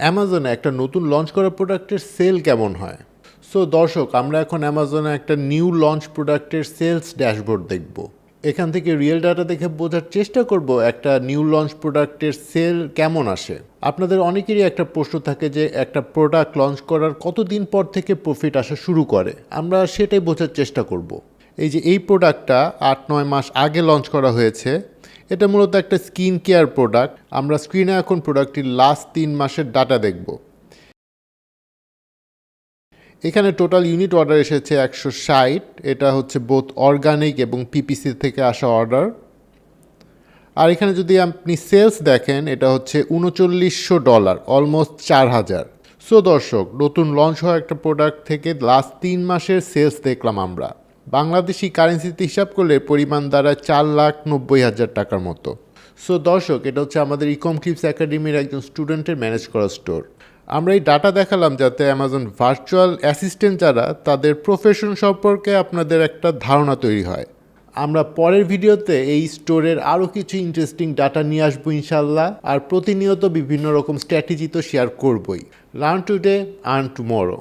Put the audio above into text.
অ্যামাজনে একটা নতুন লঞ্চ করা প্রোডাক্টের সেল কেমন হয়। সো দর্শক, আমরা এখন অ্যামাজনে একটা নিউ লঞ্চ প্রোডাক্টের সেলস ড্যাশবোর্ড দেখব। এখান থেকে রিয়েল ডাটা দেখে বোঝার চেষ্টা করব একটা নিউ লঞ্চ প্রোডাক্টের সেল কেমন আসে। আপনাদের অনেকেরই একটা প্রশ্ন থাকে যে একটা প্রোডাক্ট লঞ্চ করার কতদিন পর থেকে প্রফিট আসা শুরু করে, আমরা সেটাই বোঝার চেষ্টা করব। এই যে এই প্রোডাক্টটা 8-9 মাস আগে লঞ্চ করা হয়েছে। এটা মূলত একটা স্কিন কেয়ার প্রোডাক্ট। আমরা স্ক্রিনে এখন প্রোডাক্টটির লাস্ট 3 মাসের ডাটা দেখব। এখানে টোটাল ইউনিট অর্ডার এসেছে 160। এটা হচ্ছে বোথ অর্গানিক এবং পিপিসি থেকে আসা অর্ডার। আর এখানে যদি আপনি সেলস দেখেন, এটা হচ্ছে $3900, অলমোস্ট 4000। সো দর্শক, নতুন লঞ্চ হওয়া একটা প্রোডাক্ট থেকে লাস্ট 3 মাসের সেলস দেখলাম আমরা। বাংলাদেশি কারেন্সিতে হিসাব করলে পরিমাণ দাঁড়ায় 4,90,000 টাকার মতো। সো দর্শক, এটা হচ্ছে আমাদের ইকম ক্লিপস একাডেমির একজন স্টুডেন্টের ম্যানেজ করা স্টোর। আমরা এই ডাটা দেখালাম যাতে অ্যামাজন ভার্চুয়াল অ্যাসিস্ট্যান্ট যারা, তাদের প্রফেশন সম্পর্কে আপনাদের একটা ধারণা তৈরি হয়। আমরা পরের ভিডিওতে এই স্টোরের আরও কিছু ইন্টারেস্টিং ডাটা নিয়ে আসবো ইনশাল্লাহ। আর প্রতিনিয়ত বিভিন্ন রকম স্ট্র্যাটেজি তো শেয়ার করবই। Learn today, earn tomorrow.